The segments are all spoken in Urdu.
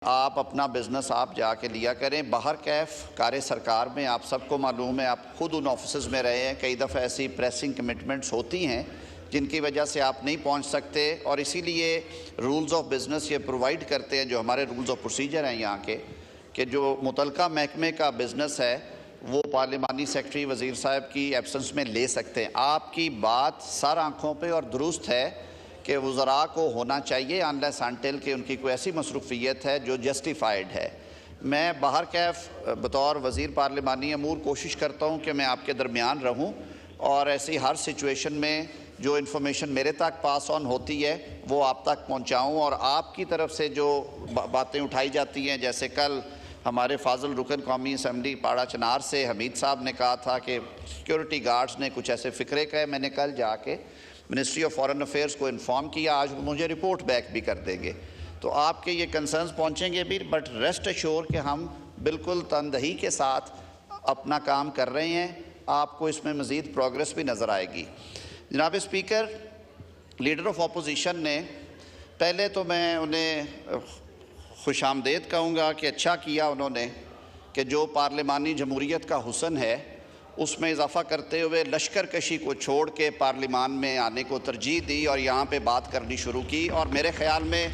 آپ اپنا بزنس آپ جا کے لیا کریں باہر کیف کار سرکار میں آپ سب کو معلوم ہے، آپ خود ان آفیسز میں رہے ہیں، کئی دفعہ ایسی پریسنگ کمٹمنٹس ہوتی ہیں جن کی وجہ سے آپ نہیں پہنچ سکتے، اور اسی لیے رولز آف بزنس یہ پرووائڈ کرتے ہیں، جو ہمارے رولز آف پروسیجر ہیں یہاں کے، کہ جو متعلقہ محکمے کا بزنس ہے وہ پارلیمانی سیکرٹری وزیر صاحب کی ایبسنس میں لے سکتے ہیں۔ آپ کی بات سر آنکھوں پہ اور درست ہے کہ وزراء کو ہونا چاہیے انلیس انٹل کہ ان کی کوئی ایسی مصروفیت ہے جو جسٹیفائڈ ہے۔ میں باہر کیف بطور وزیر پارلیمانی امور کوشش کرتا ہوں کہ میں آپ کے درمیان رہوں اور ایسی ہر سچویشن میں جو انفارمیشن میرے تک پاس آن ہوتی ہے وہ آپ تک پہنچاؤں، اور آپ کی طرف سے جو باتیں اٹھائی جاتی ہیں، جیسے کل ہمارے فاضل رکن قومی اسمبلی پاڑا چنار سے حمید صاحب نے کہا تھا کہ سیکیورٹی گارڈز نے کچھ ایسے فکرے کہے، میں نے کل جا کے منسٹری آف فارن افیئرز کو انفارم کیا، آج وہ مجھے رپورٹ بیک بھی کر دیں گے، تو آپ کے یہ کنسرنز پہنچیں گے بھی، بٹ ریسٹ ایشور کہ ہم بالکل تندہی کے ساتھ اپنا کام کر رہے ہیں، آپ کو اس میں مزید پروگریس بھی نظر آئے گی۔ جناب اسپیکر، لیڈر آف اپوزیشن نے پہلے تو میں انہیں خوش آمدید کہوں گا کہ اچھا کیا انہوں نے کہ جو پارلیمانی جمہوریت کا حسن ہے اس میں اضافہ کرتے ہوئے لشکر کشی کو چھوڑ کے پارلیمان میں آنے کو ترجیح دی اور یہاں پہ بات کرنی شروع کی، اور میرے خیال میں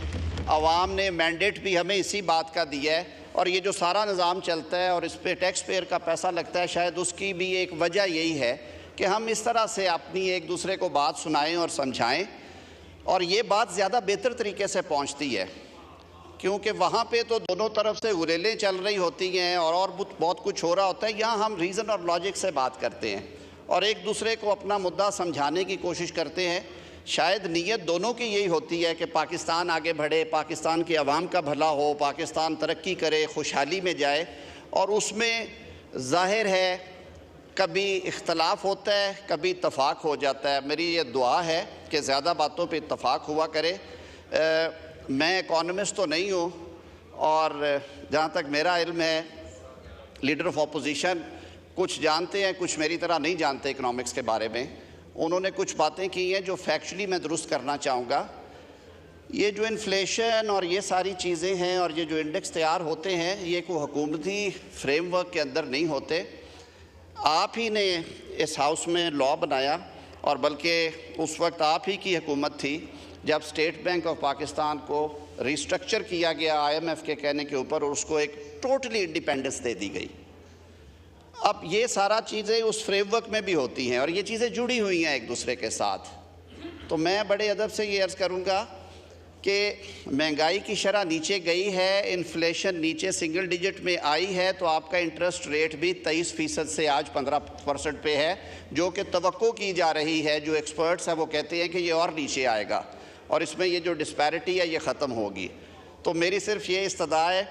عوام نے مینڈیٹ بھی ہمیں اسی بات کا دیا ہے، اور یہ جو سارا نظام چلتا ہے اور اس پہ ٹیکس پیئر کا پیسہ لگتا ہے، شاید اس کی بھی ایک وجہ یہی ہے کہ ہم اس طرح سے اپنی ایک دوسرے کو بات سنائیں اور سمجھائیں، اور یہ بات زیادہ بہتر طریقے سے پہنچتی ہے کیونکہ وہاں پہ تو دونوں طرف سے غریلیں چل رہی ہوتی ہیں اور بہت کچھ ہو رہا ہوتا ہے، یہاں ہم ریزن اور لاجک سے بات کرتے ہیں اور ایک دوسرے کو اپنا مدعا سمجھانے کی کوشش کرتے ہیں۔ شاید نیت دونوں کی یہی ہوتی ہے کہ پاکستان آگے بڑھے، پاکستان کے عوام کا بھلا ہو، پاکستان ترقی کرے، خوشحالی میں جائے، اور اس میں ظاہر ہے کبھی اختلاف ہوتا ہے، کبھی اتفاق ہو جاتا ہے۔ میری یہ دعا ہے کہ زیادہ باتوں پہ اتفاق ہوا کرے۔ میں اکانومسٹ تو نہیں ہوں، اور جہاں تک میرا علم ہے لیڈر آف اپوزیشن کچھ جانتے ہیں، کچھ میری طرح نہیں جانتے اکنامکس کے بارے میں۔ انہوں نے کچھ باتیں کی ہیں جو فیکچولی میں درست کرنا چاہوں گا۔ یہ جو انفلیشن اور یہ ساری چیزیں ہیں اور یہ جو انڈیکس تیار ہوتے ہیں، یہ کوئی حکومتی فریم ورک کے اندر نہیں ہوتے۔ آپ ہی نے اس ہاؤس میں لا بنایا، اور بلکہ اس وقت آپ ہی کی حکومت تھی جب اسٹیٹ بینک آف پاکستان کو ریسٹرکچر کیا گیا IMF کے کہنے کے اوپر، اور اس کو ایک ٹوٹلی انڈیپینڈنس دے دی گئی۔ اب یہ سارا چیزیں اس فریم ورک میں بھی ہوتی ہیں اور یہ چیزیں جڑی ہوئی ہیں ایک دوسرے کے ساتھ، تو میں بڑے ادب سے یہ عرض کروں گا کہ مہنگائی کی شرح نیچے گئی ہے، انفلیشن نیچے سنگل ڈیجٹ میں آئی ہے، تو آپ کا انٹرسٹ ریٹ بھی 23% سے آج 15% پہ ہے، جو کہ توقع کی جا رہی ہے، جو ایکسپرٹس ہیں وہ کہتے ہیں کہ یہ اور نیچے آئے گا اور اس میں یہ جو ڈسپیرٹی ہے یہ ختم ہوگی۔ تو میری صرف یہ استدعا ہے،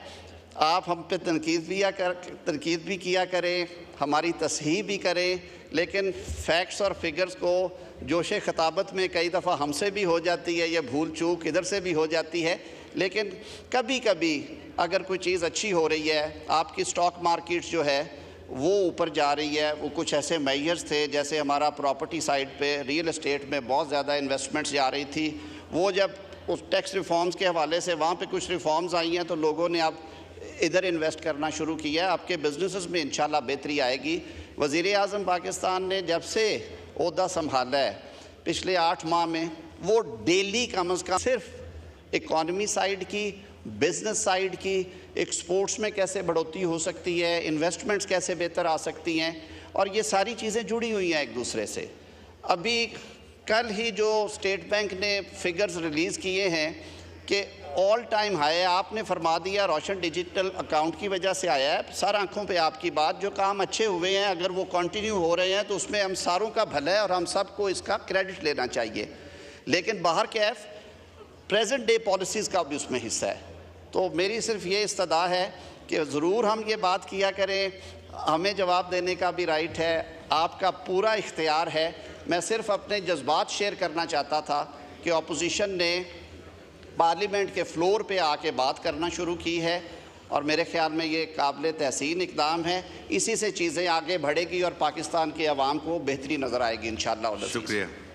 آپ ہم پہ تنقید بھی کیا کریں، ہماری تصحیح بھی کریں، لیکن فیکٹس اور فگرز کو جوش خطابت میں کئی دفعہ ہم سے بھی ہو جاتی ہے، یہ بھول چوک ادھر سے بھی ہو جاتی ہے، لیکن کبھی کبھی اگر کوئی چیز اچھی ہو رہی ہے، آپ کی سٹاک مارکیٹ جو ہے وہ اوپر جا رہی ہے، وہ کچھ ایسے میجرز تھے جیسے ہمارا پراپرٹی سائڈ پہ ریئل اسٹیٹ میں بہت زیادہ انویسٹمنٹس جا رہی تھی، وہ جب اس ٹیکس ریفارمز کے حوالے سے وہاں پہ کچھ ریفارمز آئی ہیں تو لوگوں نے اب ادھر انویسٹ کرنا شروع کیا ہے۔ آپ کے بزنسز میں انشاءاللہ بہتری آئے گی۔ وزیر اعظم پاکستان نے جب سے عہدہ سنبھالا ہے پچھلے 8 ماہ میں، وہ ڈیلی کم از کم صرف اکانومی سائیڈ کی، بزنس سائیڈ کی، ایکسپورٹس میں کیسے بڑھوتری ہو سکتی ہے، انویسٹمنٹس کیسے بہتر آ سکتی ہیں، اور یہ ساری چیزیں جڑی ہوئی ہیں ایک دوسرے سے۔ ابھی کل ہی جو اسٹیٹ بینک نے فگرز ریلیز کیے ہیں کہ آل ٹائم ہائی، آپ نے فرما دیا روشن ڈیجیٹل اکاؤنٹ کی وجہ سے آیا ہے، سر آنکھوں پہ آپ کی بات، جو کام اچھے ہوئے ہیں اگر وہ کنٹینیو ہو رہے ہیں تو اس میں ہم ساروں کا بھلا ہے اور ہم سب کو اس کا کریڈٹ لینا چاہیے، لیکن باہر کیف پریزنٹ ڈے پالیسیز کا بھی اس میں حصہ ہے۔ تو میری صرف یہ استدعا ہے کہ ضرور ہم یہ بات کیا کریں، ہمیں جواب دینے کا بھی رائٹ ہے، آپ کا پورا اختیار ہے۔ میں صرف اپنے جذبات شیئر کرنا چاہتا تھا کہ اپوزیشن نے پارلیمنٹ کے فلور پہ آ کے بات کرنا شروع کی ہے، اور میرے خیال میں یہ قابل تحسین اقدام ہے، اسی سے چیزیں آگے بڑھے گی اور پاکستان کے عوام کو بہتری نظر آئے گی انشاءاللہ۔ شکریہ۔